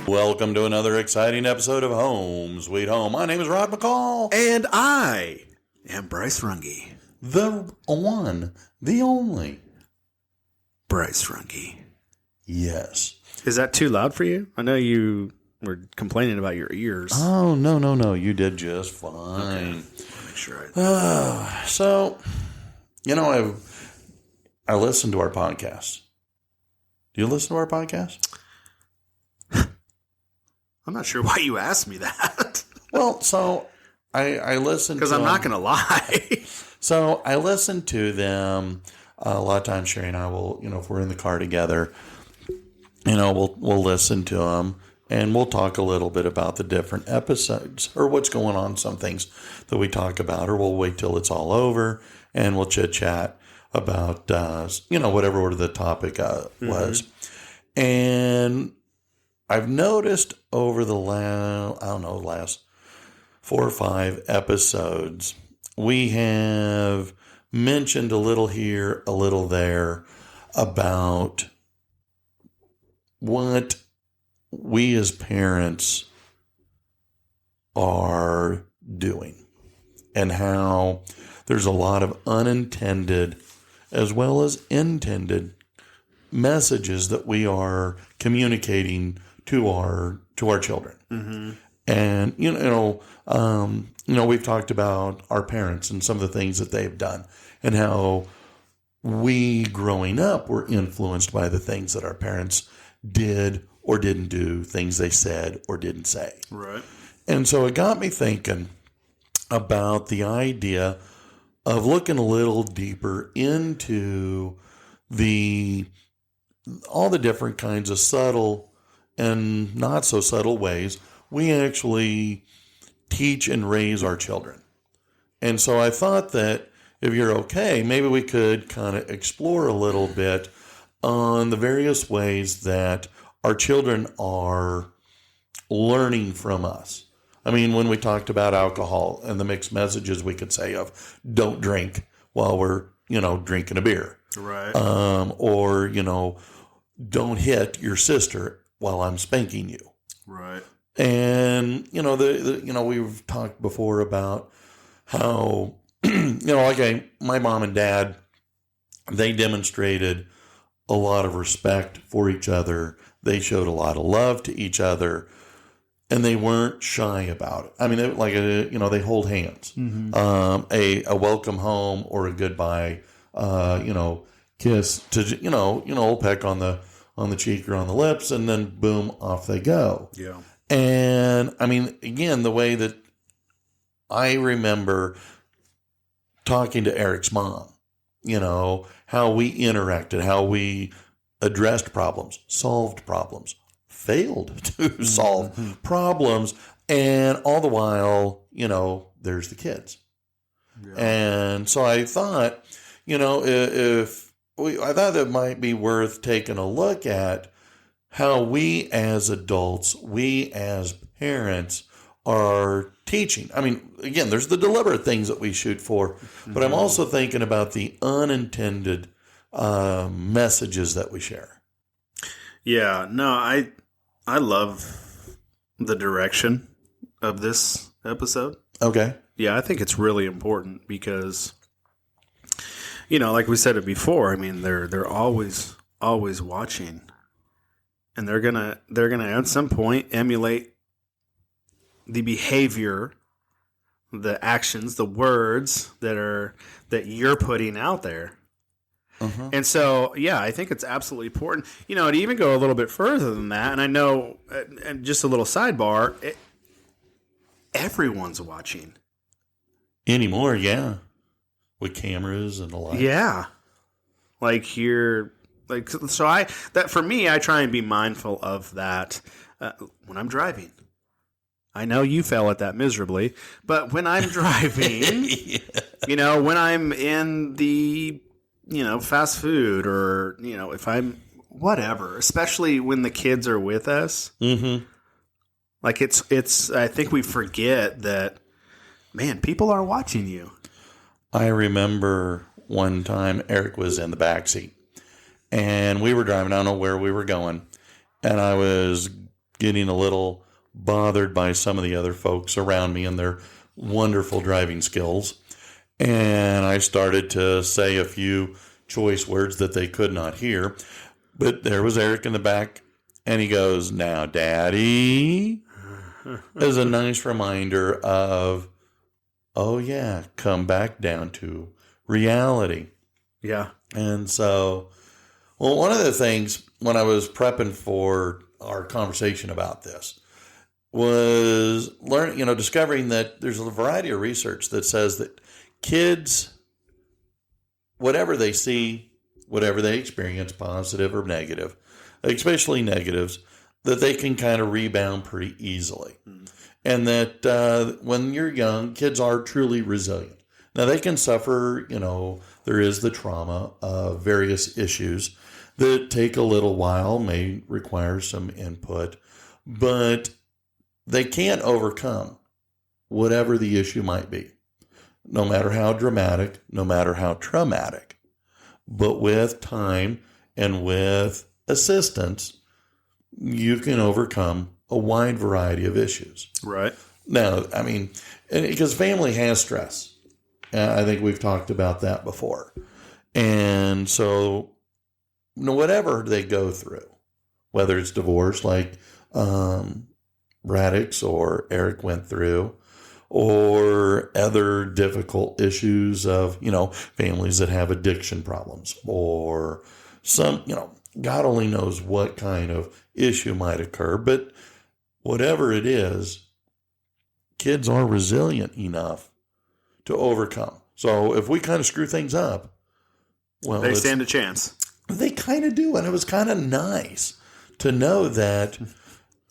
Welcome to another exciting episode of Home Sweet Home. My name is Rod McCall. And I am Bryce Runge. The one, the only. Bryce Runge. Yes. Is that too loud for you? I know you were complaining about your ears. Oh, no. You did just fine. Okay. Make sure So, I listen to our podcast. Do you listen to our podcast? I'm not sure why you asked me that. Well, so I listen to because I'm not going to lie. So I listen to them a lot of times. Sherry and I will, if we're in the car together, we'll listen to them and we'll talk a little bit about the different episodes or what's going on. Some things that we talk about, or we'll wait till it's all over and we'll chit chat about, whatever the topic was. And I've noticed over the last 4 or 5 episodes, we have mentioned a little here, a little there about what we as parents are doing and how there's a lot of unintended as well as intended messages that we are communicating to our children. Mm-hmm. And, we've talked about our parents and some of the things that they've done and how we growing up were influenced by the things that our parents did or didn't do, things they said or didn't say. Right. And so it got me thinking about the idea of looking a little deeper into all the different kinds of subtle and not so subtle ways we actually teach and raise our children. And so I thought that if you're okay, maybe we could kind of explore a little bit on the various ways that our children are learning from us. I mean, when we talked about alcohol and the mixed messages we could say of don't drink while we're, drinking a beer. Right. Or, don't hit your sister while I'm spanking you. Right. And, we've talked before about how, my mom and dad, they demonstrated a lot of respect for each other. They showed a lot of love to each other, and they weren't shy about it. I mean, they hold hands. Mm-hmm. A welcome home or a goodbye, kiss to, peck on the cheek or on the lips, and then boom, off they go. Yeah. And I mean, again, the way that I remember talking to Eric's mom, how we interacted, how we addressed problems, solved problems, failed to solve problems, and all the while, there's the kids. Yeah. And so I thought, I thought it might be worth taking a look at how we as adults, we as parents are teaching. I mean, again, there's the deliberate things that we shoot for, but I'm also thinking about the unintended messages that we share. Yeah, no, I love the direction of this episode. Okay. Yeah, I think it's really important because, like we said it before, I mean, they're always watching, and they're gonna at some point emulate the behavior, the actions, the words that you're putting out there. Uh-huh. And so, yeah, I think it's absolutely important. To even go a little bit further than that, and I know, and just a little sidebar, everyone's watching anymore. Yeah, with cameras and the like. Yeah, for me, I try and be mindful of that when I'm driving. I know you fail at that miserably, but when I'm driving, yeah. When I'm in the, fast food or, if I'm whatever, especially when the kids are with us, mm-hmm. Like it's. I think we forget that, man, people are watching you. I remember one time Eric was in the back seat and we were driving. I don't know where we were going. And I was getting a little bothered by some of the other folks around me and their wonderful driving skills. And I started to say a few choice words that they could not hear. But there was Eric in the back, and he goes, "Now, Daddy," as a nice reminder of, oh, yeah, come back down to reality. Yeah. And so, well, one of the things when I was prepping for our conversation about this was discovering that there's a variety of research that says that kids, whatever they see, whatever they experience, positive or negative, especially negatives, that they can kind of rebound pretty easily. And that when you're young, kids are truly resilient. Now, they can suffer, there is the trauma of various issues that take a little while, may require some input, but they can't overcome whatever the issue might be, no matter how dramatic, no matter how traumatic. But with time and with assistance, you can overcome a wide variety of issues. Right. Now, I mean, because family has stress. I think we've talked about that before. And so, whatever they go through, whether it's divorce like Radix or Eric went through, or other difficult issues of, families that have addiction problems, or some, God only knows what kind of issue might occur. But whatever it is, kids are resilient enough to overcome. So if we kind of screw things up, well, they stand a chance. They kind of do. And it was kind of nice to know that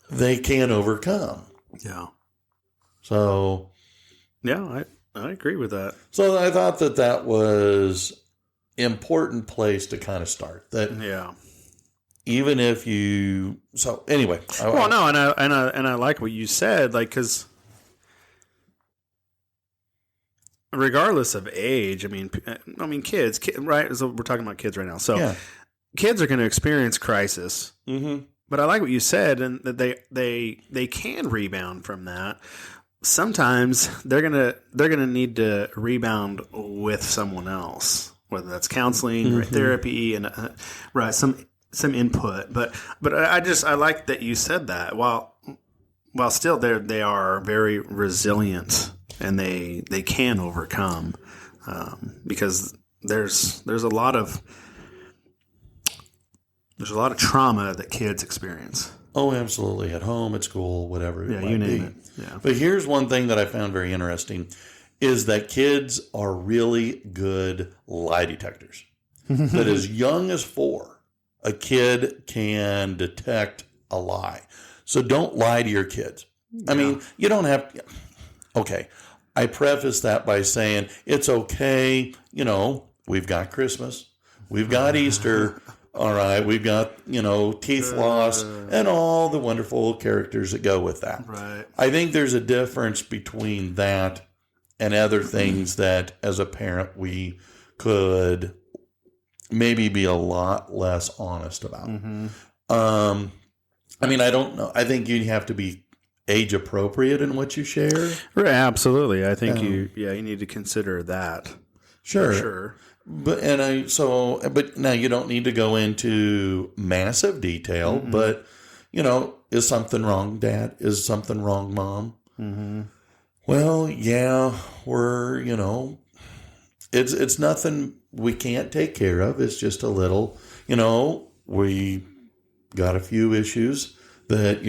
they can overcome. Yeah. So, yeah, I agree with that. So I thought that was important place to kind of start. That Yeah. even if you, so anyway. Well, no, and I like what you said, like, because regardless of age, I mean, kids, right? So we're talking about kids right now. So Yeah. kids are going to experience crisis. Mm-hmm. But I like what you said, and that they can rebound from that. Sometimes they're gonna need to rebound with someone else, whether that's counseling or therapy, and right some input. But I like that you said that. While still they are very resilient, and they can overcome because there's a lot of trauma that kids experience. Oh, absolutely. At home, at school, whatever it Yeah, might you be. name it. Yeah. But here's one thing that I found very interesting is that kids are really good lie detectors. That as young as 4, a kid can detect a lie. So don't lie to your kids. I mean, you don't have to. Okay. I preface that by saying it's okay. We've got Christmas. We've got Easter. All right, we've got, teeth loss and all the wonderful characters that go with that. Right. I think there's a difference between that and other things that, as a parent, we could maybe be a lot less honest about. Mm-hmm. I don't know. I think you have to be age appropriate in what you share. Right, absolutely. I think you need to consider that. Sure. For sure. But now you don't need to go into massive detail. Mm-hmm. But is something wrong, Dad? Is something wrong, Mom? Mm-hmm. Well, yeah, we're it's nothing we can't take care of. It's just a little, we got a few issues that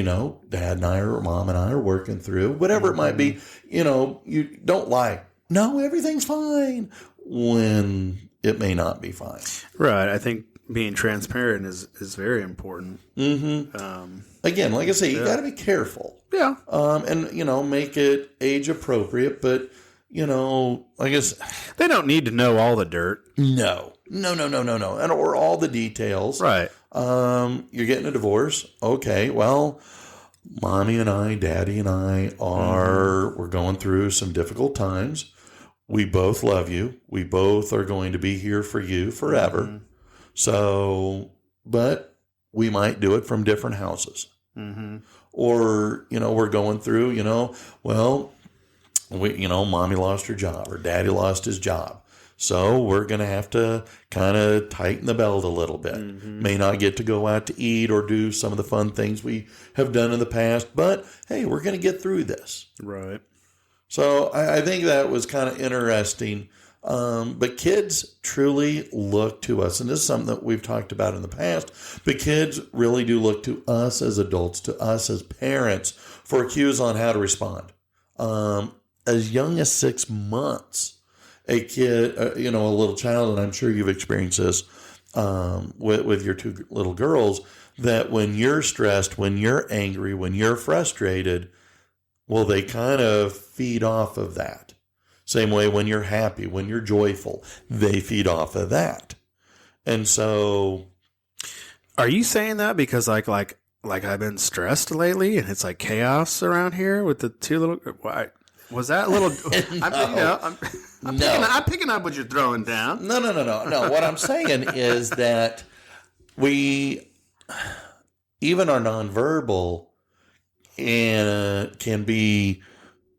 Dad and I or Mom and I are working through. Whatever it might be, you don't lie. No, everything's fine. When it may not be fine. Right. I think being transparent is very important. Mm-hmm. Again, like I say, you got to be careful. Yeah. And make it age appropriate, but I guess they don't need to know all the dirt. No, and or all the details. Right. You're getting a divorce. Okay. Well, mommy and I, daddy and I we're going through some difficult times. We both love you. We both are going to be here for you forever. Mm-hmm. So, but we might do it from different houses. Mm-hmm. Or, we're going through, mommy lost her job or daddy lost his job. So we're going to have to kind of tighten the belt a little bit. Mm-hmm. May not get to go out to eat or do some of the fun things we have done in the past, but hey, we're going to get through this. Right. So I think that was kind of interesting. But kids truly look to us, and this is something that we've talked about in the past, but kids really do look to us as adults, to us as parents for cues on how to respond. As young as 6 months, a kid, a little child, and I'm sure you've experienced this with your two little girls, that when you're stressed, when you're angry, when you're frustrated, well, they kind of feed off of that. Same way when you're happy, when you're joyful, they feed off of that. And so, are you saying that because like I've been stressed lately and it's like chaos around here with the two little? Why was that a little? No. I'm picking up what you're throwing down. No. What I'm saying is that we, even our nonverbal, can be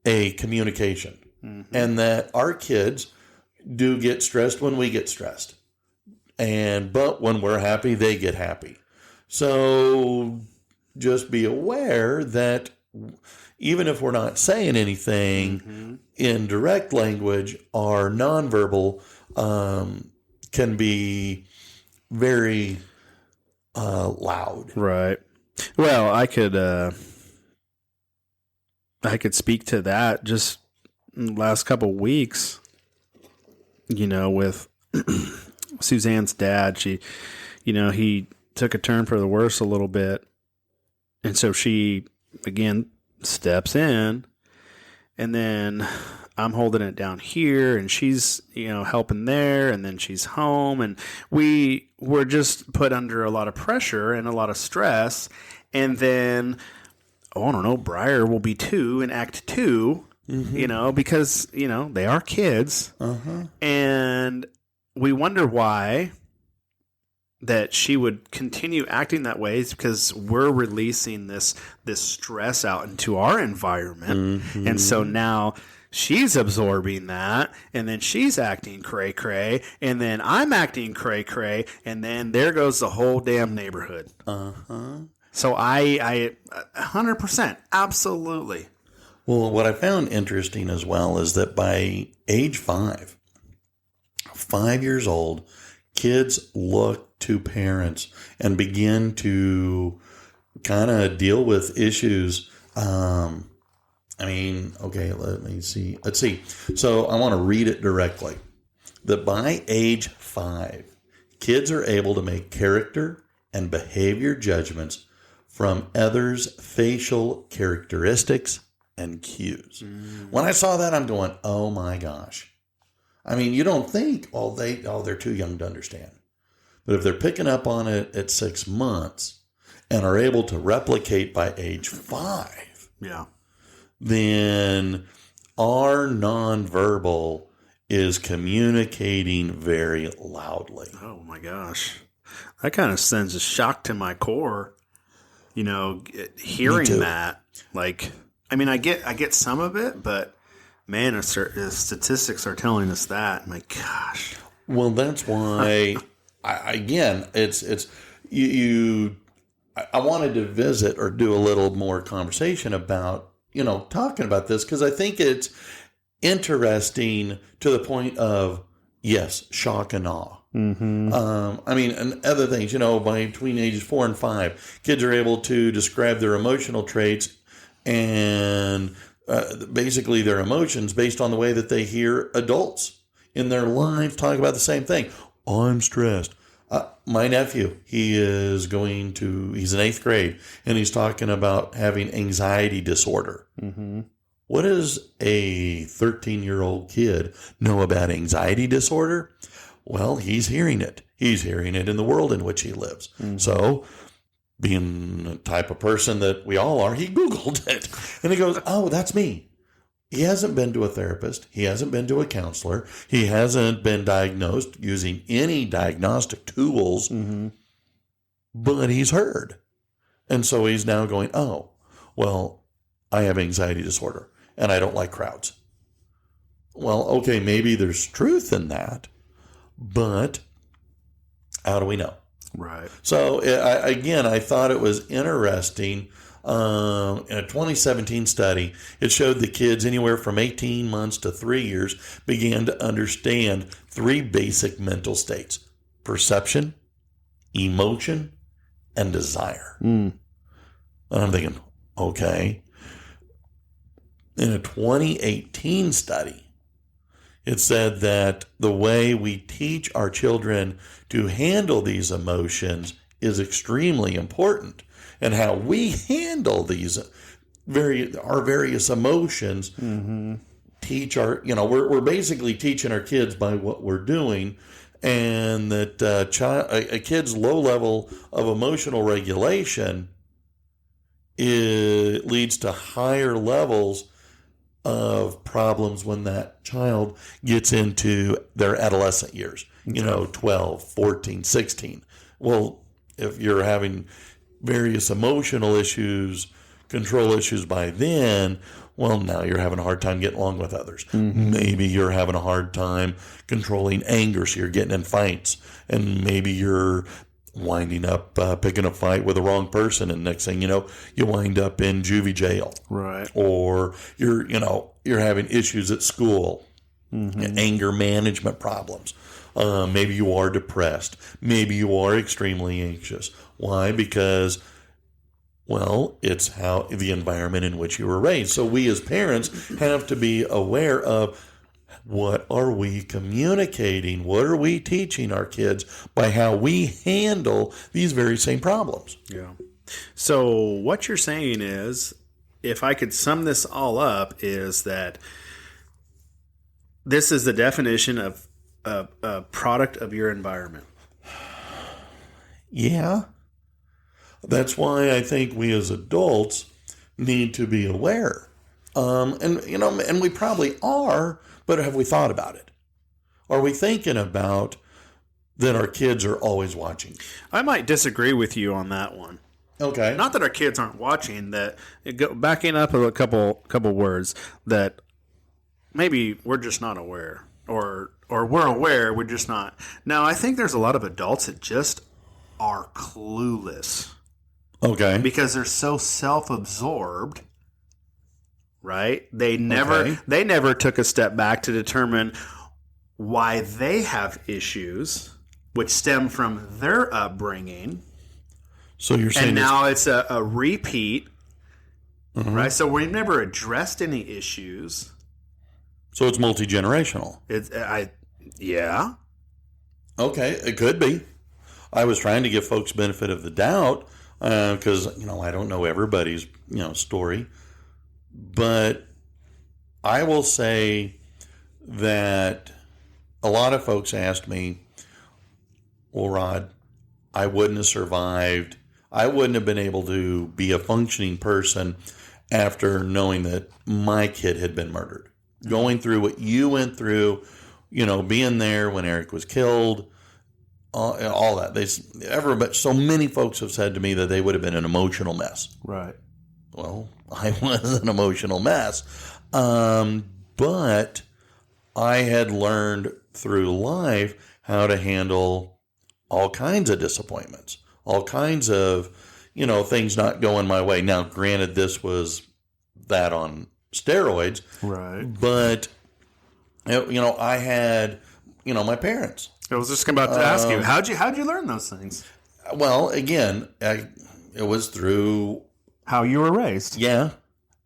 a communication. Mm-hmm. And that our kids do get stressed when we get stressed. But when we're happy, they get happy. So just be aware that even if we're not saying anything in direct language, our nonverbal can be very loud. Right. Well, I could speak to that just last couple of weeks, with Suzanne's dad. She, he took a turn for the worse a little bit. And so she, again, steps in, and then I'm holding it down here, and she's, helping there, and then she's home, and we were just put under a lot of pressure and a lot of stress. And then, I don't know, Briar will be 2 in Act 2, because, they are kids. Uh-huh. And we wonder why that she would continue acting that way, is because we're releasing this stress out into our environment. Mm-hmm. And so now she's absorbing that, and then she's acting cray-cray, and then I'm acting cray-cray, and then there goes the whole damn neighborhood. Uh-huh. So I 100%, absolutely. Well, what I found interesting as well is that by age 5 years old, kids look to parents and begin to kind of deal with issues. Okay, let me see. Let's see. So I want to read it directly. That by age 5, kids are able to make character and behavior judgments from others' facial characteristics and cues. When I saw that, I'm going, oh my gosh. You don't think, they're too young to understand. But if they're picking up on it at 6 months and are able to replicate by age 5, yeah, then our nonverbal is communicating very loudly. Oh my gosh. That kind of sends a shock to my core, hearing that. I get some of it, but man, if statistics are telling us that, my gosh. Well, that's why, I wanted to visit or do a little more conversation about, talking about this, because I think it's interesting to the point of, yes, shock and awe. Mm-hmm. And other things, between ages 4 and 5, kids are able to describe their emotional traits and basically their emotions based on the way that they hear adults in their lives talk about the same thing. I'm stressed. My nephew, he's in 8th grade, and he's talking about having anxiety disorder. Mm-hmm. What does a 13-year-old kid know about anxiety disorder? Well, he's hearing it. He's hearing it in the world in which he lives. Mm-hmm. So being the type of person that we all are, he Googled it. And he goes, oh, that's me. He hasn't been to a therapist. He hasn't been to a counselor. He hasn't been diagnosed using any diagnostic tools, but he's heard. And so he's now going, oh, well, I have anxiety disorder and I don't like crowds. Well, okay, maybe there's truth in that, but how do we know? Right. So, I thought it was interesting. In a 2017 study, it showed the kids anywhere from 18 months to 3 years began to understand 3 basic mental states: perception, emotion, and desire. And I'm thinking, okay. In a 2018 study, it said that the way we teach our children to handle these emotions is extremely important. And how we handle these our various emotions teach our, we're basically teaching our kids by what we're doing. And that a kid's low level of emotional regulation leads to higher levels of problems when that child gets into their adolescent years, 12, 14, 16. Well, if you're having various emotional issues, control issues by then, well, now you're having a hard time getting along with others. Maybe you're having a hard time controlling anger, so you're getting in fights. And maybe you're winding up picking a fight with the wrong person, and next thing you know, you wind up in juvie jail. Right. Or you're having issues at school, anger management problems. Maybe you are depressed. Maybe you are extremely anxious. Why? Because, well, it's how the environment in which you were raised. So we as parents have to be aware of what are we communicating? What are we teaching our kids by how we handle these very same problems? Yeah. So what you're saying is, if I could sum this all up, is that this is the definition of a product of your environment. Yeah. That's why I think we as adults need to be aware. And we probably are, but have we thought about it? Are we thinking about that our kids are always watching? I might disagree with you on that one. Okay. Not that our kids aren't watching, that backing up a couple words, that maybe we're just not aware, or we're aware, we're just not. Now, I think there's a lot of adults that just are clueless. Okay. Because they're so self-absorbed, right? They never took a step back to determine why they have issues, which stem from their upbringing. So you're saying, and now it's a repeat, right? So we've never addressed any issues. So it's multi-generational. Yeah. Okay, it could be. I was trying to give folks benefit of the doubt because, I don't know everybody's, story. But I will say that a lot of folks asked me, well, Rod, I wouldn't have survived. I wouldn't have been able to be a functioning person after knowing that my kid had been murdered. Going through what you went through, being there when Eric was killed, all that. So many folks have said to me that they would have been an emotional mess. Right. Well, I was an emotional mess. But I had learned through life how to handle all kinds of disappointments, all kinds of, things not going my way. Now, granted, this was that on steroids. Right. But, I had, my parents. I was just about to ask you, how'd you learn those things? Well, again, it was through how you were raised. Yeah.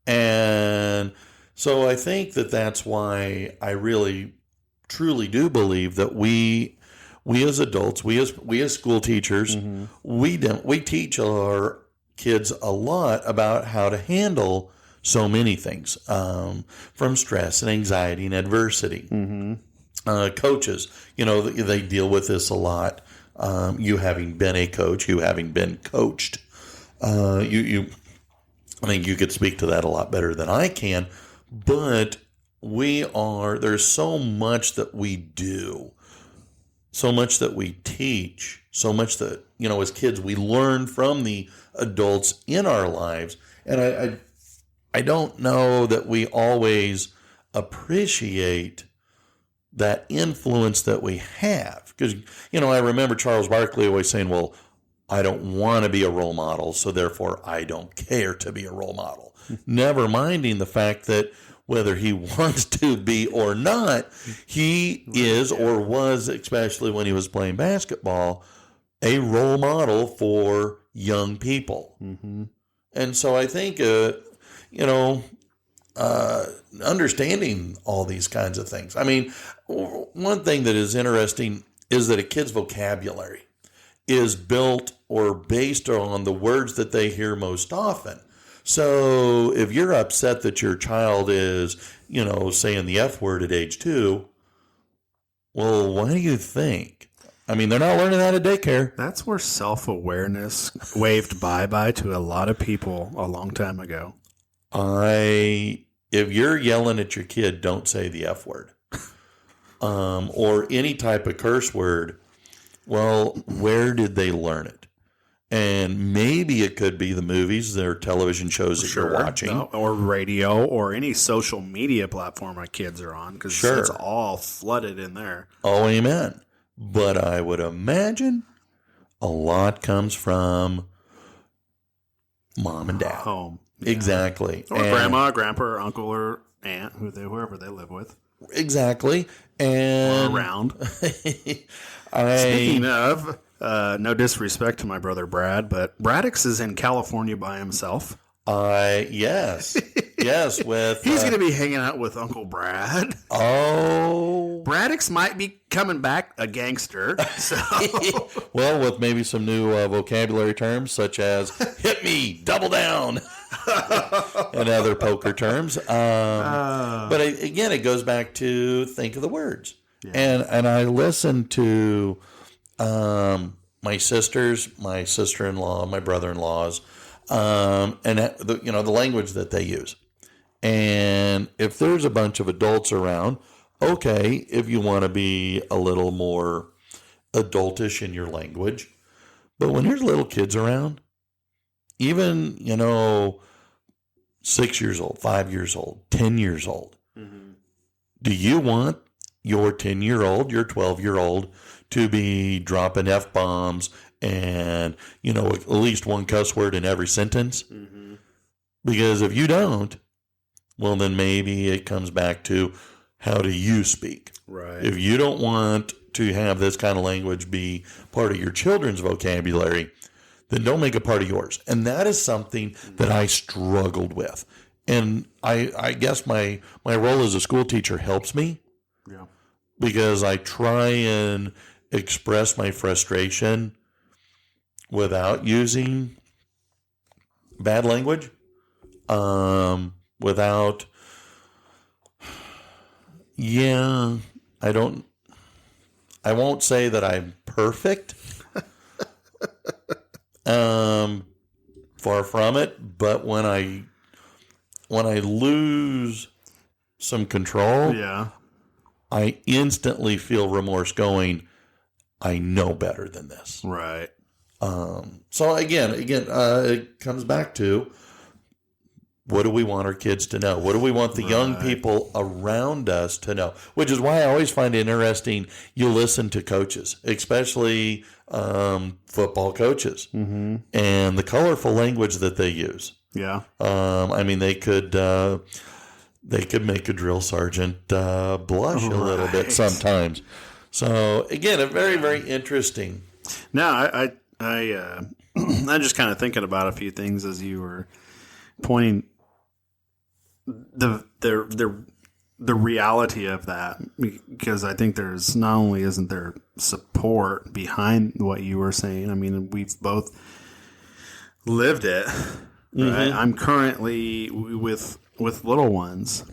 And so I think that's why I really, truly do believe that we as adults, we as school teachers, we teach our kids a lot about how to handle so many things, from stress and anxiety and adversity. Coaches, they deal with this a lot. You having been a coach, you having been coached, I think you could speak to that a lot better than I can, but there's so much that we do, so much that we teach, so much that, as kids, we learn from the adults in our lives. And I don't know that we always appreciate that influence that we have. Because, I remember Charles Barkley always saying, well, I don't want to be a role model, so therefore I don't care to be a role model. Never minding the fact that whether he wants to be or not, he is or was, especially when he was playing basketball, a role model for young people. Mm-hmm. And so I think, understanding all these kinds of things. I mean, one thing that is interesting is that a kid's vocabulary is built or based on the words that they hear most often. So if you're upset that your child is, saying the F word at age 2, well, why do you think? I mean, they're not learning that at daycare. That's where self-awareness waved bye-bye to a lot of people a long time ago. If you're yelling at your kid, don't say the F word. Or any type of curse word. Well, where did they learn it? And maybe it could be the movies or television shows that you're watching. Or radio or any social media platform our kids are on, because it's all flooded in there. Oh, amen. But I would imagine a lot comes from mom and dad. Home. Yeah. Exactly. Or grandma, grandpa, or uncle, or aunt, whoever they live with. Exactly. And or around. Speaking of, no disrespect to my brother Brad, but Braddock's is in California by himself. Yes. Yes, with he's going to be hanging out with Uncle Brad. Oh. Braddock's might be coming back a gangster. So. Well, with maybe some new vocabulary terms such as hit me, double down, and other poker terms. But again, it goes back to think of the words. Yeah. And I listen to my sisters, my sister-in-law, my brother-in-laws, and the language that they use. And if there's a bunch of adults around, okay, if you want to be a little more adultish in your language, but when there's little kids around, even 6 years old, 5 years old, 10 years old, do you want your 10-year-old, your 12-year-old to be dropping F-bombs and, at least one cuss word in every sentence? Mm-hmm. Because if you don't, well, then maybe it comes back to how do you speak? Right. If you don't want to have this kind of language be part of your children's vocabulary, then don't make it part of yours. And that is something that I struggled with. And I guess my role as a school teacher helps me. Yeah. Because I try and express my frustration without using bad language. I won't say that I'm perfect. Far from it. But when I lose some control, I instantly feel remorse going, I know better than this. Right. So again, it comes back to, what do we want our kids to know? What do we want the young people around us to know? Which is why I always find it interesting. You listen to coaches, especially football coaches, and the colorful language that they use. Yeah. They could make a drill sergeant blush a little bit sometimes. So again, very, very interesting. No, I'm just kind of thinking about a few things as you were pointing the reality of that, because I think there's not only isn't there support behind what you were saying. I mean, we've both lived it. Right? I'm currently with little ones,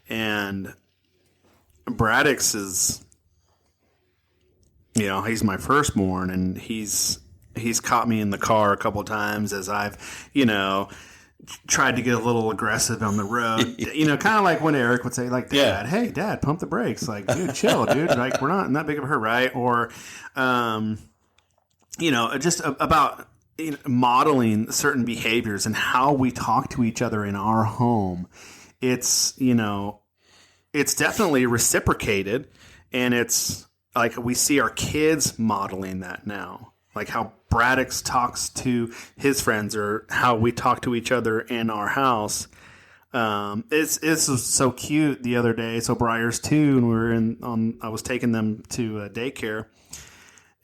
and Braddock's is, he's my firstborn, and he's he's caught me in the car a couple of times as I've, tried to get a little aggressive on the road. Kind of like when Eric would say, like, Dad, hey, Dad, pump the brakes. Like, dude, chill, dude. Like, we're not in that big of a hurry, right? Or, just about modeling certain behaviors and how we talk to each other in our home. It's definitely reciprocated, and it's like we see our kids modeling that now, like how Braddox talks to his friends or how we talk to each other in our house. It's so cute the other day. So Briar's 2, and I was taking them to daycare,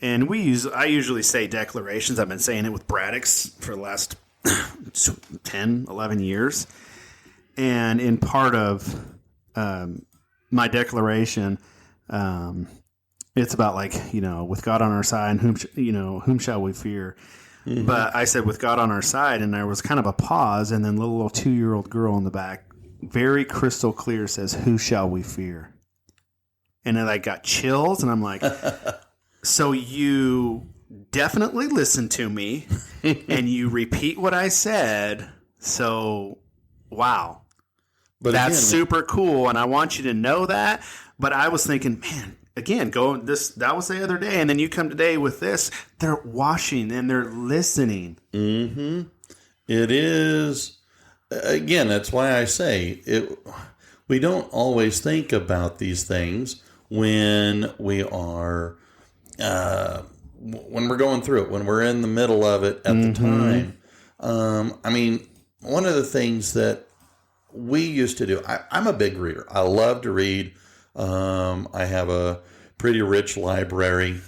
and I usually say declarations. I've been saying it with Braddox for the last 10, 11 years. And in part of my declaration, it's about like, with God on our side, whom shall we fear? Mm-hmm. But I said, with God on our side, and there was kind of a pause, and then little 2-year-old girl in the back, very crystal clear, says, who shall we fear? And then I got chills, and I'm like, so you definitely listen to me, and you repeat what I said, so wow. But that's super cool, and I want you to know that. But I was thinking, man, again, that was the other day, and then you come today with this. They're watching and they're listening. Mm-hmm. It is, again, that's why I say it. We don't always think about these things when we are, when we're going through it, when we're in the middle of it at the time. One of the things that we used to do, I'm a big reader. I love to read. I have a pretty rich library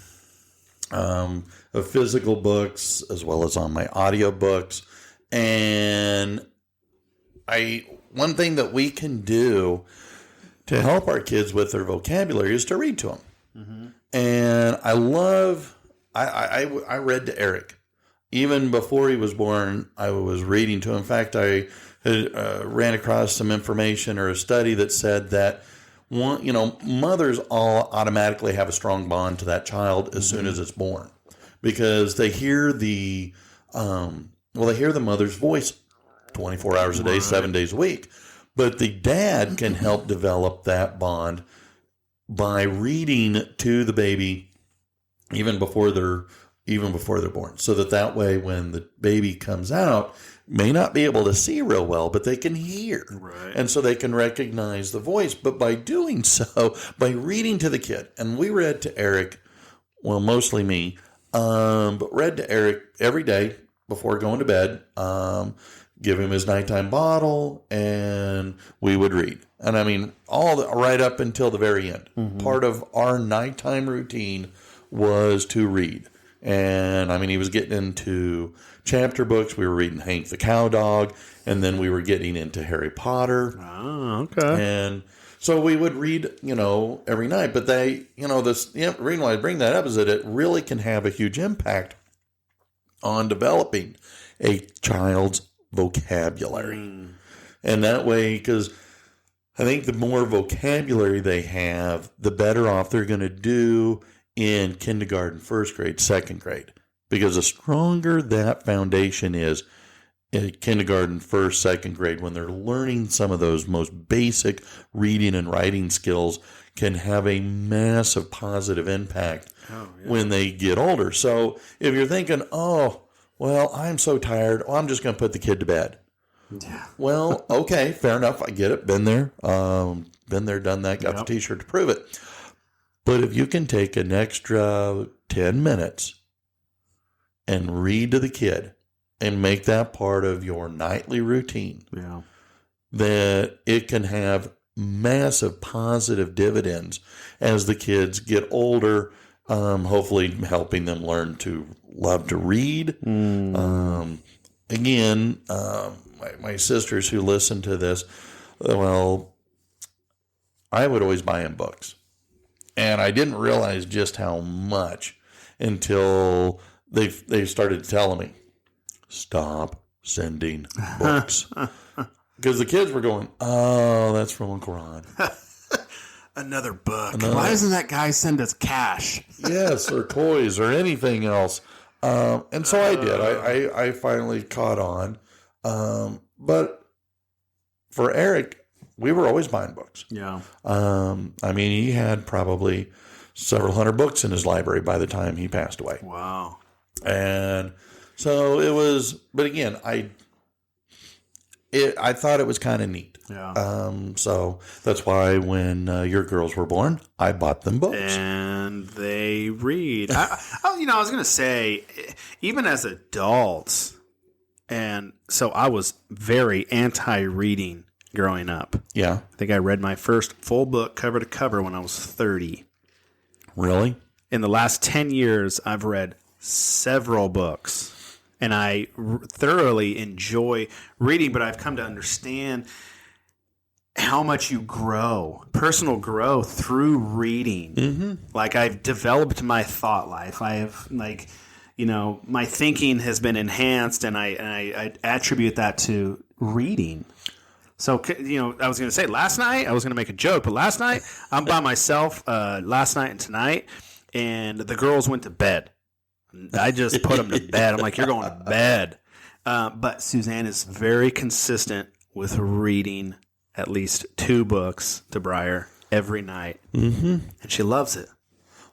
of physical books as well as on my audio books. And one thing that we can do to help our kids with their vocabulary is to read to them. Mm-hmm. And I read to Eric. Even before he was born, I was reading to him. In fact, I ran across some information or a study that said that mothers all automatically have a strong bond to that child as soon as it's born, because they hear the mother's voice 24 hours a day, 7 days a week. But the dad can help develop that bond by reading to the baby even before they're born, so that way when the baby comes out, may not be able to see real well, but they can hear. Right. And so they can recognize the voice. But by doing so, by reading to the kid, and we read to Eric, well, mostly me, but read to Eric every day before going to bed, give him his nighttime bottle, and we would read. And right up until the very end. Mm-hmm. Part of our nighttime routine was to read. And he was getting into chapter books. We were reading Hank the Cow Dog, and then we were getting into Harry Potter. Oh, okay. And so we would read, every night. But the reason why I bring that up is that it really can have a huge impact on developing a child's vocabulary. Mm. And that way, because I think the more vocabulary they have, the better off they're going to do in kindergarten, first grade, second grade. Because the stronger that foundation is in kindergarten, first, second grade, when they're learning some of those most basic reading and writing skills, can have a massive positive impact when they get older. So if you're thinking, I'm so tired, I'm just going to put the kid to bed. Yeah. Well, okay, fair enough. I get it. Been there, done that, got the t-shirt to prove it. But if you can take an extra 10 minutes and read to the kid and make that part of your nightly routine, that it can have massive positive dividends as the kids get older, hopefully helping them learn to love to read. My sisters who listen to this, I would always buy them books. And I didn't realize just how much until they started telling me, stop sending books. Because the kids were going, oh, that's from Uncle Ron. Another book. Why doesn't that guy send us cash? Yes, or toys or anything else. And so I did. I finally caught on. But for Eric, we were always buying books. Yeah. I mean, he had probably several hundred books in his library by the time he passed away. Wow. And so it was, but again, I thought it was kind of neat. Yeah. So that's why when your girls were born, I bought them books. And they read. I was going to say, even as adults, and so I was very anti-reading growing up. Yeah. I think I read my first full book cover to cover when I was 30. Really? In the last 10 years, I've read several books. And I thoroughly enjoy reading, but I've come to understand how much you grow, personal growth through reading. Mm-hmm. Like I've developed my thought life. I have my thinking has been enhanced, and I attribute that to reading. So, I was going to say last night, I was going to make a joke, but last night I'm by myself last night and tonight, and the girls went to bed. I just put them to bed. I'm like, you're going to bed. But Suzanne is very consistent with reading at least 2 books to Briar every night. Mm-hmm. And she loves it.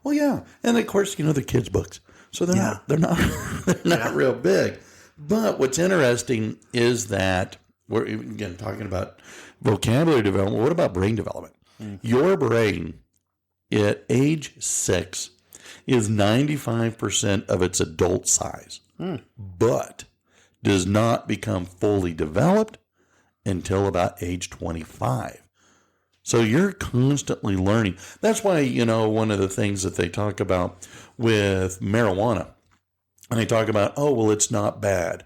Well, yeah. And of course, the kids' books. So they're not real big. But what's interesting is that we're again talking about vocabulary development. What about brain development? Your brain at age 6 is 95% of its adult size, but does not become fully developed until about age 25. So you're constantly learning. That's why, one of the things that they talk about with marijuana, and they talk about, it's not bad.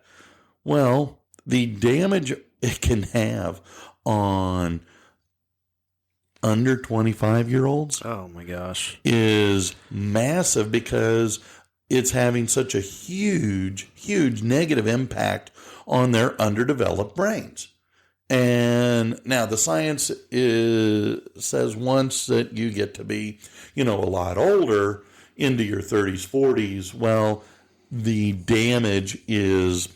Well, the damage it can have on under 25-year-olds, oh my gosh, is massive because it's having such a huge, huge negative impact on their underdeveloped brains. And now the science says once that you get to be, a lot older, into your 30s, 40s, well, the damage is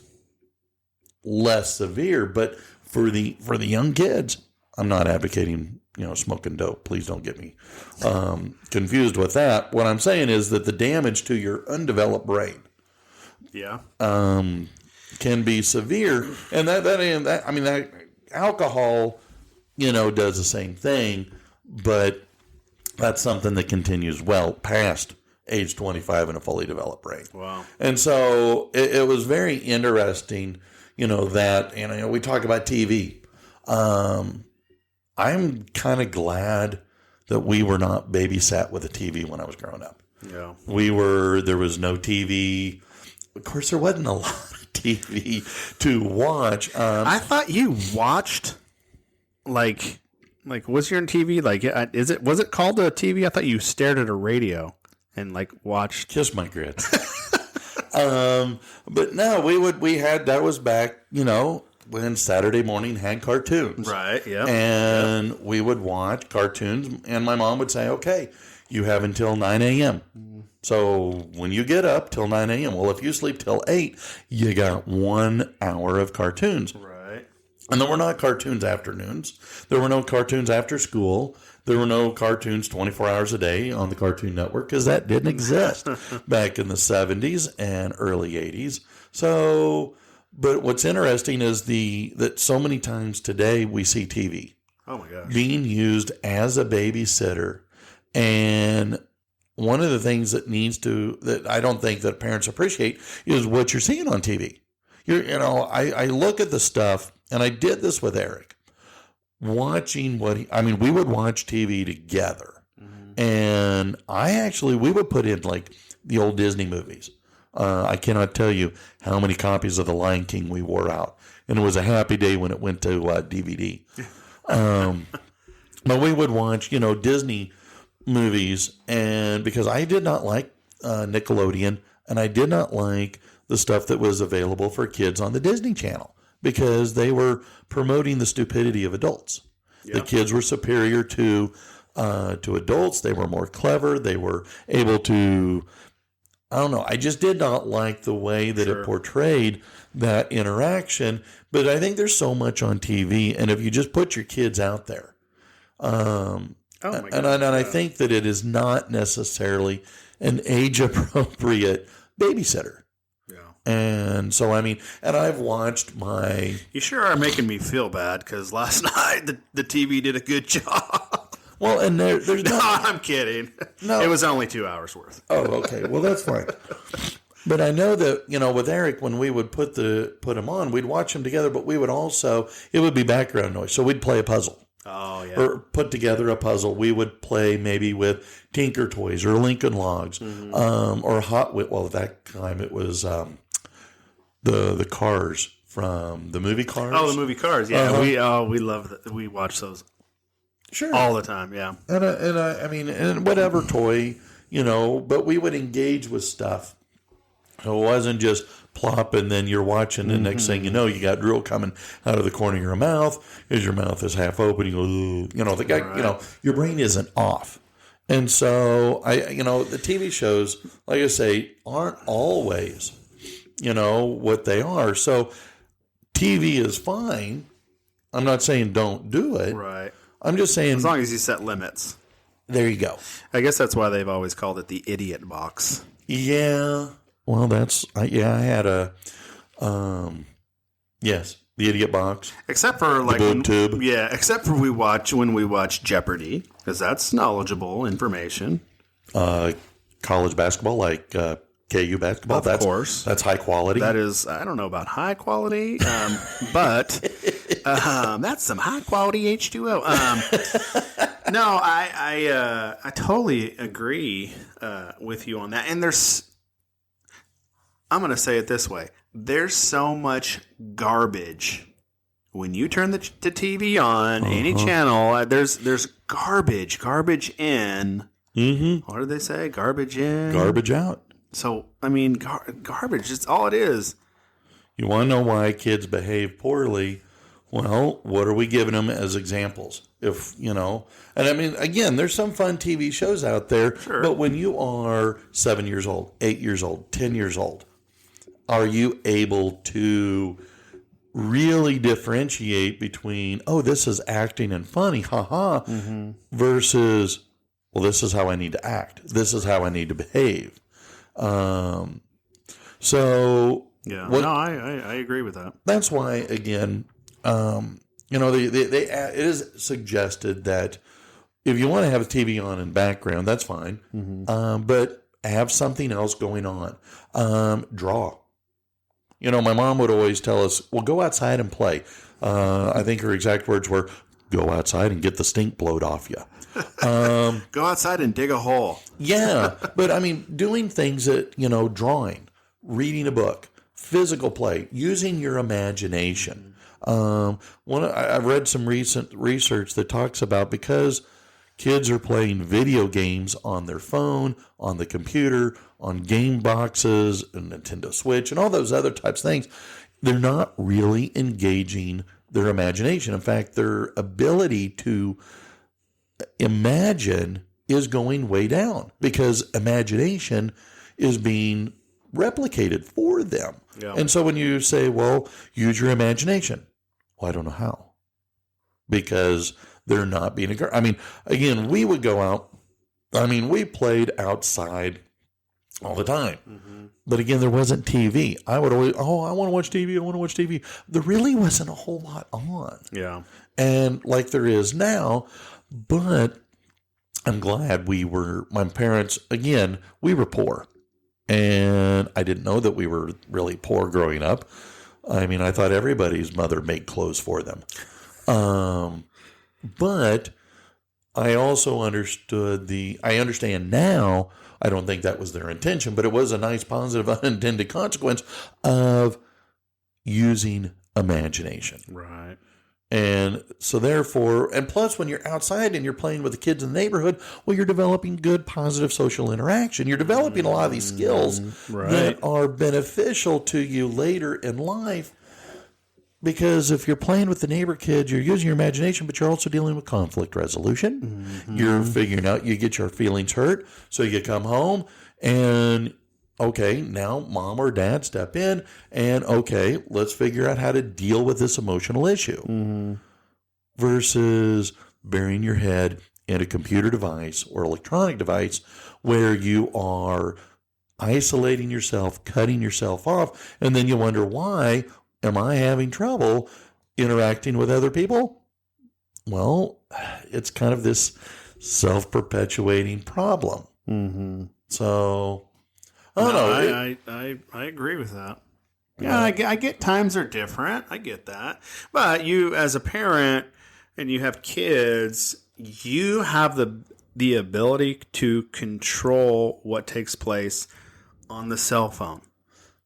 less severe. But for the young kids, I'm not advocating smoking dope. Please don't get me confused with that. What I'm saying is that the damage to your undeveloped brain, can be severe, and that alcohol, does the same thing, but that's something that continues well past age 25 in a fully developed brain. Wow! And so it was very interesting, that we talk about TV. I'm kind of glad that we were not babysat with a TV when I was growing up. Yeah. There was no TV. Of course, there wasn't a lot of TV to watch. I thought you watched, was your TV? Was it called a TV? I thought you stared at a radio and watched. Kiss my grits. But no, that was back, when Saturday morning had cartoons. Right, yeah. And we would watch cartoons, and my mom would say, okay, you have until 9 a.m. So when you get up till 9 a.m., well, if you sleep till 8, you got 1 hour of cartoons. Right. And there were not cartoons afternoons. There were no cartoons after school. There were no cartoons 24 hours a day on the Cartoon Network because that didn't exist back in the 70s and early 80s. So... But what's interesting is that so many times today we see TV being used as a babysitter. And one of the things that I don't think that parents appreciate is what you're seeing on TV. I look at the stuff, and I did this with Eric, watching we would watch TV together. Mm-hmm. And we would put in the old Disney movies. I cannot tell you how many copies of The Lion King we wore out. And it was a happy day when it went to DVD. But we would watch, Disney movies. And because I did not like Nickelodeon, and I did not like the stuff that was available for kids on the Disney Channel because they were promoting the stupidity of adults. Yep. The kids were superior to adults. They were more clever. They were able to I don't know. I just did not like the way that it portrayed that interaction. But I think there's so much on TV, and if you just put your kids out there, and I think that it is not necessarily an age appropriate babysitter. Yeah. And so, I mean, and I've watched my. You sure are making me feel bad because last night the TV did a good job. Well, and there's no, I'm kidding. No, it was only 2 hours worth. Oh, okay. Well, that's fine. But I know that, with Eric, when we would put him on, we'd watch him together, but we would also, it would be background noise. So we'd play a puzzle. Oh, yeah. Or put together a puzzle. We would play maybe with Tinker Toys or Lincoln Logs, or Hot Wheels. Well, at that time it was the Cars from the movie Cars. Oh, the movie Cars. Yeah, we love that. We watch those all the time. Yeah, and whatever toy, but we would engage with stuff. So it wasn't just plop and then you're watching, and next thing you know, you got drool coming out of the corner of your mouth. As your mouth is half open, you go, the guy, your brain isn't off. And so the TV shows, like I say, aren't always, what they are. So TV is fine. I'm not saying don't do it. Right. I'm just saying, as long as you set limits. There you go. I guess that's why they've always called it the idiot box. Yeah. Well, I had a, yes, the idiot box. Except for like the boob tube. Yeah, except for when we watch Jeopardy, because that's knowledgeable information. College basketball, like KU basketball. Of course. That's high quality. That is, I don't know about high quality, but that's some high quality H2O. No, I totally agree with you on that. And I'm going to say it this way. There's so much garbage. When you turn the TV on, any channel, there's garbage in. Mm-hmm. What did they say? Garbage in. Garbage out. So, I mean, garbage, it's all it is. You want to know why kids behave poorly? Well, what are we giving them as examples? And I mean, again, there's some fun TV shows out there, sure. But when you are 7 years old, 8 years old, 10 years old, are you able to really differentiate between, this is acting and funny, haha, versus, well, this is how I need to act. This is how I need to behave. So yeah, I agree with that. That's why, again, it is suggested that if you want to have a TV on in background, that's fine. But have something else going on. Draw. My mom would always tell us, well, go outside and play. I think her exact words were, go outside and get the stink blowed off you. Go outside and dig a hole. Yeah. But I mean, doing things that, drawing, reading a book, physical play, using your imagination. I've read some recent research that talks about because kids are playing video games on their phone, on the computer, on game boxes, and Nintendo Switch, and all those other types of things, they're not really engaging their imagination. In fact, their ability to imagine is going way down because imagination is being replicated for them. Yeah. And so when you say, well, use your imagination, well, I don't know how. Because they're not being encouraged. I mean, again, we would go out. I mean, we played outside all the time. But again, there wasn't TV. I would always, I want to watch TV. I want to watch TV. There really wasn't a whole lot on. Yeah. And like there is now, but I'm glad my parents, again, we were poor. And I didn't know that we were really poor growing up. I mean, I thought everybody's mother made clothes for them. But I also I understand now, I don't think that was their intention, but it was a nice positive unintended consequence of using imagination. Right. And so therefore, and plus when you're outside and you're playing with the kids in the neighborhood, well, you're developing good, positive social interaction. You're developing a lot of these skills that are beneficial to you later in life. Because if you're playing with the neighbor kids, you're using your imagination, but you're also dealing with conflict resolution. You're figuring out, you get your feelings hurt, so you come home and, okay, now mom or dad step in and, okay, let's figure out how to deal with this emotional issue versus burying your head in a computer device or electronic device where you are isolating yourself, cutting yourself off, and then you wonder, why am I having trouble interacting with other people? Well, it's kind of this self-perpetuating problem. Mm-hmm. So, I don't know. I agree with that. Yeah, I get times are different. I get that. But you, as a parent, and you have kids, you have the ability to control what takes place on the cell phone.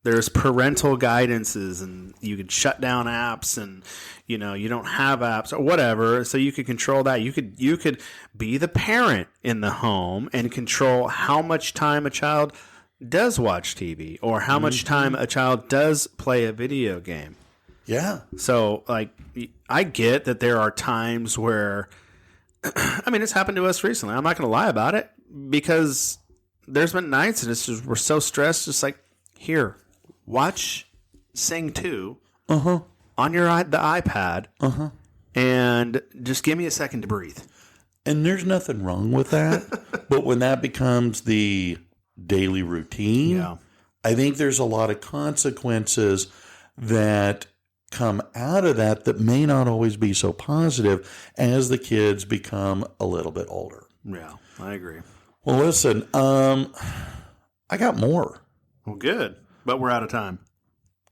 There's parental guidances, and you can shut down apps, and you don't have apps or whatever. So you could control that. You could be the parent in the home and control how much time a child does watch TV or how much time a child does play a video game. Yeah. So, like, I get that there are times where, I mean, it's happened to us recently. I'm not going to lie about it, because there's been nights and it's just, we're so stressed. Just like, here, watch Sing 2 on the iPad, and just give me a second to breathe. And there's nothing wrong with that. But when that becomes the daily routine, I think there's a lot of consequences that come out of that may not always be so positive as the kids become a little bit older. Yeah, I agree. Well, listen, I got more. Well, good. But we're out of time.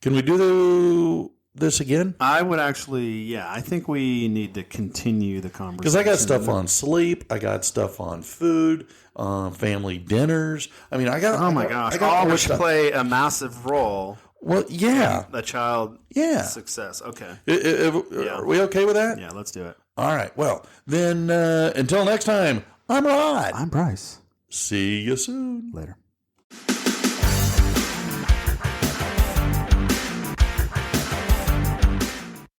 Can we do this again? I would actually, I think we need to continue the conversation. Because I got stuff on sleep. I got stuff on food, family dinners. I mean, I got. Oh my gosh! All which play a massive role. Well, yeah. A child success. Okay. Are we okay with that? Yeah, let's do it. All right. Well, then until next time, I'm Rod. I'm Bryce. See you soon. Later.